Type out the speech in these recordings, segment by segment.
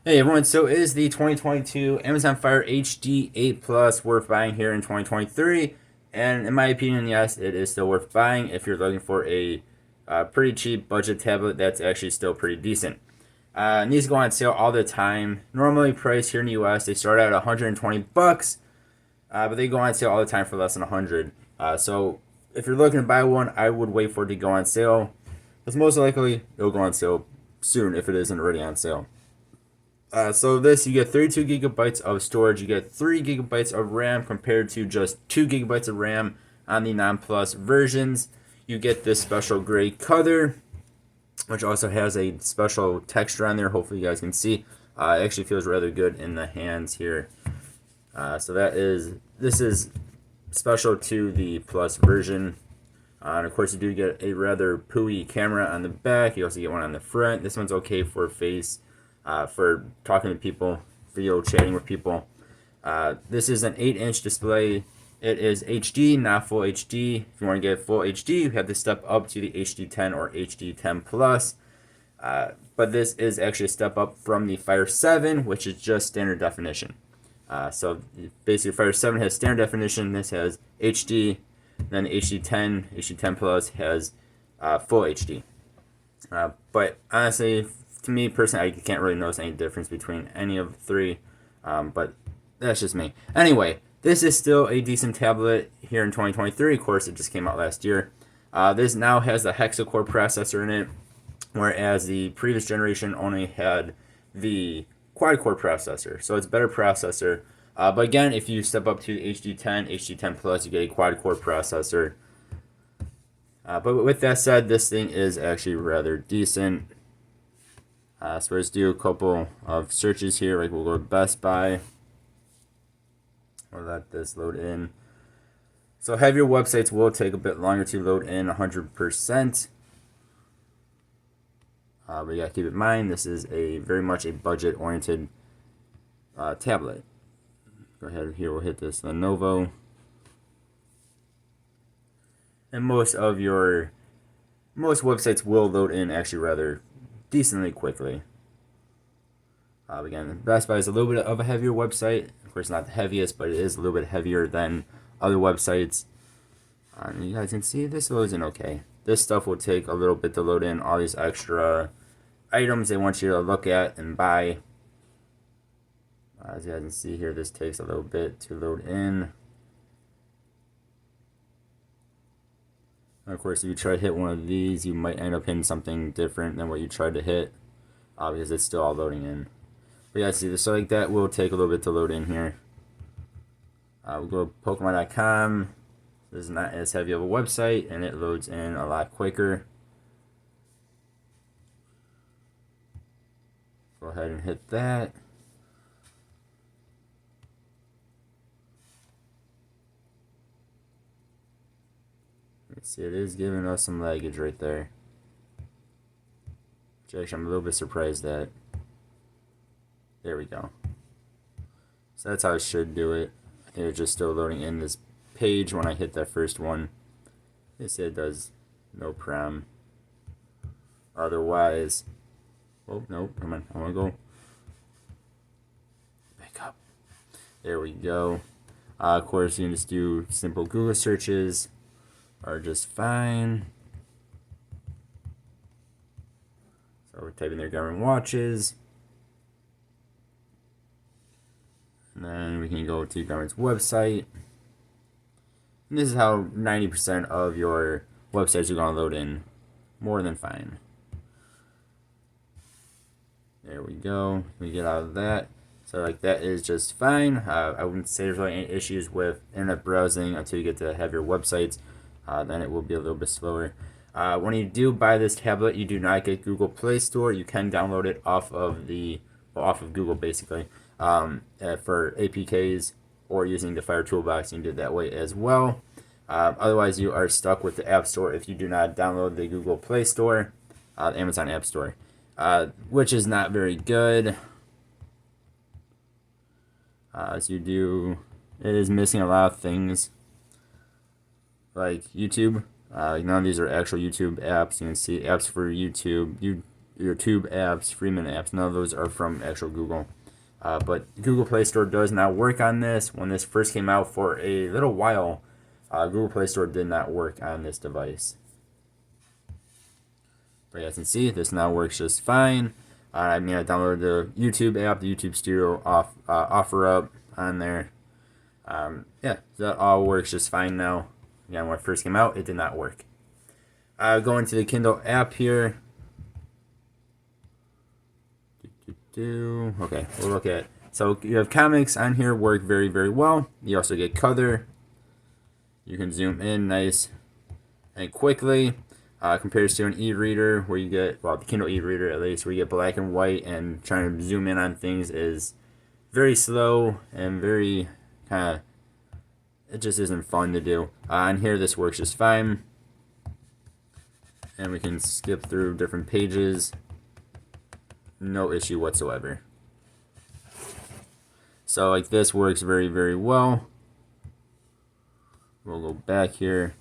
Hey everyone, so is the 2022 Amazon Fire HD8 Plus worth buying here in 2023? And in my opinion, yes, it is still worth buying if you're looking for a pretty cheap budget tablet that's actually still pretty decent. These go on sale all the time. Normally priced here in the US, they start at 120 bucks, but they go on sale all the time for less than 100. So if you're looking to buy one, I would wait for it to go on sale. Because most likely it'll go on sale soon if it isn't already on sale. So this, you get 32 gigabytes of storage. You get 3 gigabytes of RAM compared to just 2 gigabytes of RAM on the non-plus versions. You get this special gray color, which also has a special texture on there. Hopefully you guys can see. It actually feels rather good in the hands here. So this is special to the plus version. And of course you do get a rather pooey camera on the back. You also get one on the front. This one's okay for face, for talking to people, video chatting with people. This is an 8-inch display. It is HD, not full HD. If you want to get full HD, you have to step up to the HD10 or HD10 Plus. But this is actually a step up from the Fire 7, which is just standard definition. So basically, Fire 7 has standard definition. This has HD. Then HD10 Plus has full HD. But honestly, to me personally, I can't really notice any difference between any of the three. But that's just me. Anyway, this is still a decent tablet here in 2023. Of course, it just came out last year. This now has the hexa-core processor in it, whereas the previous generation only had the quad-core processor. So it's a better processor. But again, if you step up to the HD10 Plus, you get a quad-core processor. But with that said, this thing is actually rather decent. So let's do a couple of searches here. Like we'll go to Best Buy. We'll let this load in. So heavier websites will take a bit longer to load in 100%. But you gotta keep in mind, this is a very much a budget-oriented tablet. Go ahead here, we'll hit this Lenovo. And most websites will load in actually rather decently quickly. Again, Best Buy is a little bit of a heavier website. Of course, not the heaviest, but it is a little bit heavier than other websites. You guys can see this loads in okay. This stuff will take a little bit to load in. All these extra items they want you to look at and buy. As you guys can see here, this takes a little bit to load in. Of course, if you try to hit one of these, you might end up hitting something different than what you tried to hit, because it's still all loading in. But yeah, see, so like that will take a little bit to load in here. We'll go to Pokemon.com. This is not as heavy of a website, and it loads in a lot quicker. Go ahead and hit that. Let's see, it is giving us some laggage right there. Which actually I'm a little bit surprised at. There we go. So that's how I should do it. I think it's just still loading in this page when I hit that first one. They say it does no problem. Otherwise, oh no, come on, I want to go back up. There we go. Of course, you can just do simple Google searches are just fine. So we're typing their government watches. And then we can go to government's website. And this is how 90% of your websites are going to load in. More than fine. There we go. We get out of that. So like that is just fine. I wouldn't say there's really any issues with internet browsing until you get to heavier websites. Then it will be a little bit slower. When you do buy this tablet, you do not get Google Play Store. You can download it off of Google basically, for APKs or using the Fire Toolbox. You can do it that way as well. Otherwise, you are stuck with the App Store if you do not download the Google Play Store, the Amazon App Store, which is not very good. As you do, it is missing a lot of things, like YouTube. None of these are actual YouTube apps. You can see apps for YouTube. your tube apps, Freeman apps. None of those are from actual Google. But Google Play Store does not work on this. When this first came out for a little while, Google Play Store did not work on this device. But as you can see, this now works just fine. I downloaded the YouTube app, the YouTube Studio OfferUp on there. Yeah, that all works just fine now. Again, when it first came out, it did not work. Going to the Kindle app here. Okay, we'll look at it. So you have comics on here, work very, very well. You also get color. You can zoom in nice and quickly. Compares to an e-reader where you get, well, the Kindle e-reader at least, where you get black and white, and trying to zoom in on things is very slow and very kind of, it just isn't fun to do. On here, this works just fine. And we can skip through different pages. No issue whatsoever. So like this works very, very well. We'll go back here.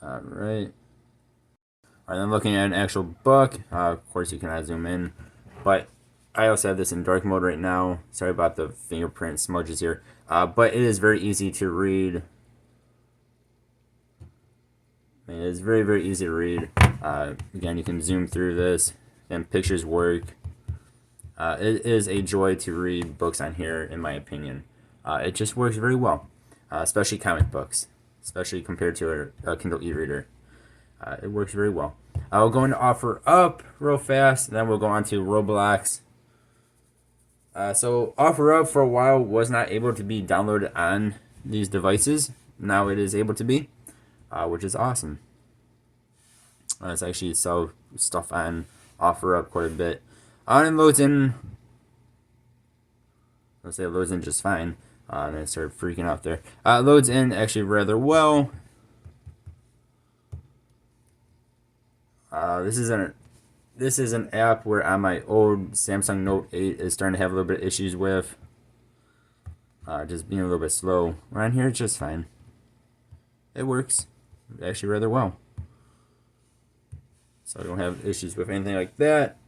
Alright. Alright, I'm looking at an actual book. Of course you cannot zoom in. But I also have this in dark mode right now. Sorry about the fingerprint smudges here. But it is very easy to read. It is very, very easy to read. Again, you can zoom through this. And pictures work. It is a joy to read books on here, in my opinion. It just works very well, especially comic books, especially compared to a Kindle e-reader. It works very well. I'll go into OfferUp real fast, and then we'll go on to Roblox. So OfferUp for a while was not able to be downloaded on these devices. Now it is able to be, which is awesome. It's actually sell stuff on OfferUp quite a bit. And it loads in. Let's say it loads in just fine. And I started freaking out there. It loads in actually rather well. This is an app where on my old Samsung Note 8 is starting to have a little bit of issues with. Just being a little bit slow. Around here, it's just fine. It works actually rather well. So I don't have issues with anything like that.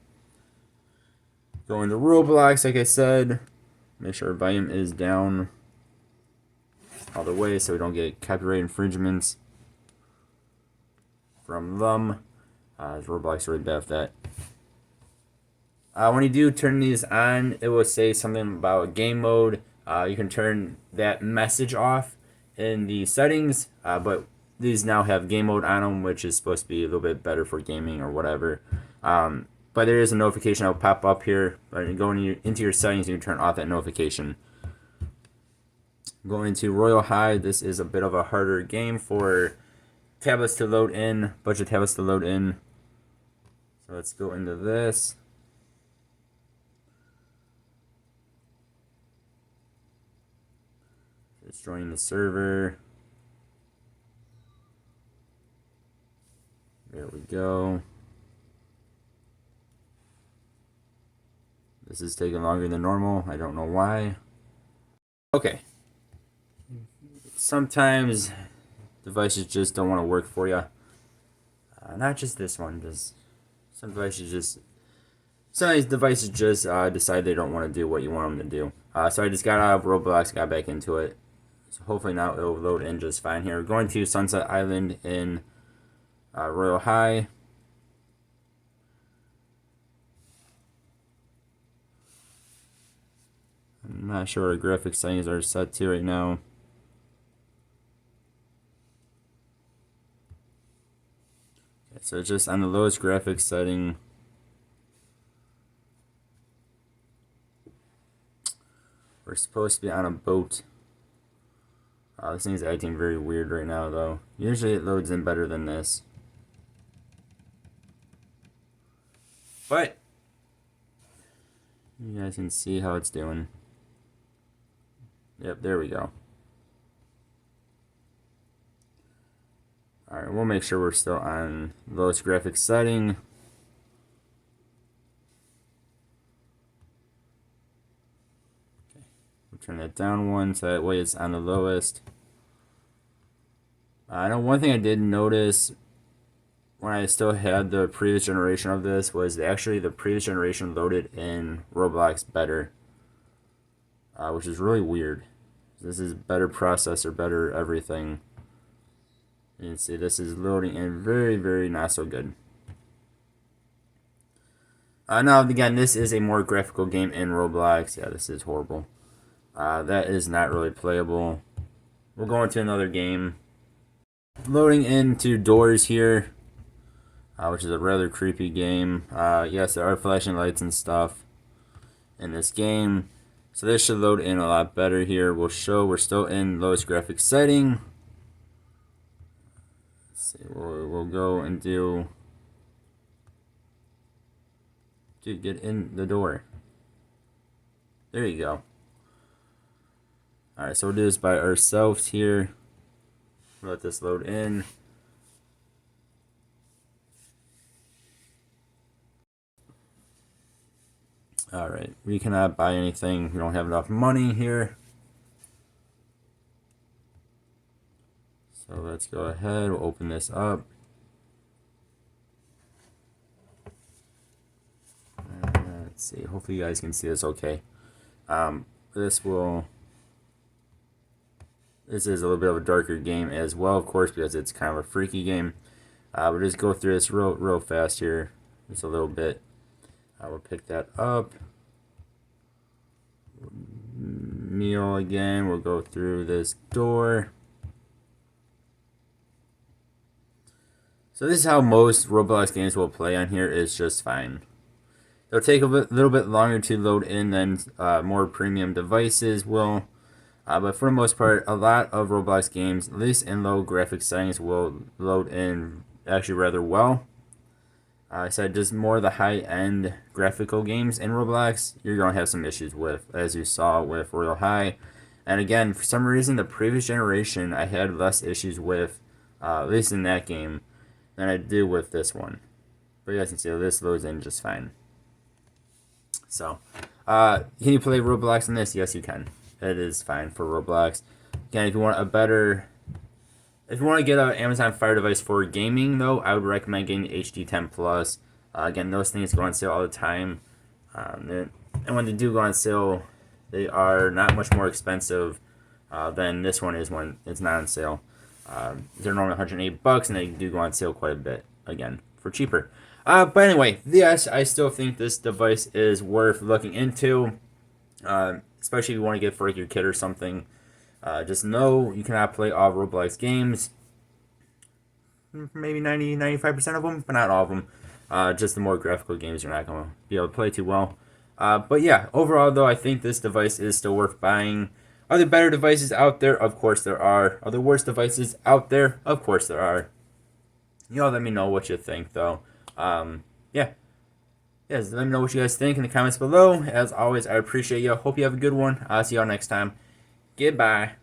Going to Roblox, like I said, make sure our volume is down all the way so we don't get copyright infringements from them. Roblox is really bad with that. When you do turn these on, it will say something about game mode. You can turn that message off in the settings, but these now have game mode on them, which is supposed to be a little bit better for gaming or whatever. But there is a notification that will pop up here. But going into your settings, you can turn off that notification. Going to Royal High, this is a bit of a harder game for tablets to load in, bunch of tablets to load in. So let's go into this. It's joining the server. There we go. This is taking longer than normal. I don't know why. Okay. Sometimes devices just don't want to work for you. Not just this one. Just some devices some of these devices just decide they don't want to do what you want them to do. So I just got out of Roblox, got back into it. So hopefully now it'll load in just fine here. We're going to Sunset Island in Royal High. I'm not sure what our graphics settings are set to right now. Okay, so just on the lowest graphics setting. We're supposed to be on a boat. This thing's acting very weird right now though. Usually it loads in better than this. But you guys can see how it's doing. Yep, there we go. Alright, we'll make sure we're still on lowest graphics setting. Okay, we'll turn that down one so that way it's on the lowest. I know one thing I did notice when I still had the previous generation of this was actually the previous generation loaded in Roblox better, which is really weird. This is better processor, better everything. You can see this is loading in very, very not so good. Now, again, this is a more graphical game in Roblox. Yeah, this is horrible. That is not really playable. We'll go into another game. Loading into doors here, which is a rather creepy game. Yes, there are flashing lights and stuff in this game. So this should load in a lot better here. We'll show we're still in lowest graphics setting. Let's see, we'll go and do... Dude, get in the door. There you go. Alright, so we'll do this by ourselves here. Let this load in. Alright, we cannot buy anything. We don't have enough money here. So let's go ahead. We'll open this up. Let's see. Hopefully you guys can see this okay. This is a little bit of a darker game as well, of course, because it's kind of a freaky game. We'll just go through this real fast here. Just a little bit. We'll pick that up. Meal again. We'll go through this door. So this is how most Roblox games will play on here. Is just fine. They'll take a little bit longer to load in than more premium devices will. But for the most part, a lot of Roblox games, at least in low graphics settings, will load in actually rather well. I said just more the high-end graphical games in Roblox, you're going to have some issues with, as you saw with Royal High. And again, for some reason, the previous generation, I had less issues with, at least in that game, than I do with this one. But you guys can see this loads in just fine. So, can you play Roblox in this? Yes, you can. It is fine for Roblox. Again, if you want to get an Amazon Fire device for gaming, though, I would recommend getting the HD10 Plus. Again, those things go on sale all the time, and when they do go on sale, they are not much more expensive than this one is when it's not on sale. They're normally $108, and they do go on sale quite a bit. Again, for cheaper. But anyway, yes, I still think this device is worth looking into, especially if you want to get for like your kid or something. Just know you cannot play all Roblox games. Maybe 90-95% of them, but not all of them. Just the more graphical games you're not going to be able to play too well. But yeah, overall though, I think this device is still worth buying. Are there better devices out there? Of course there are. Are there worse devices out there? Of course there are. You all let me know what you think though. Yeah. Yes, let me know what you guys think in the comments below. As always, I appreciate you. Hope you have a good one. I'll see y'all next time. Goodbye.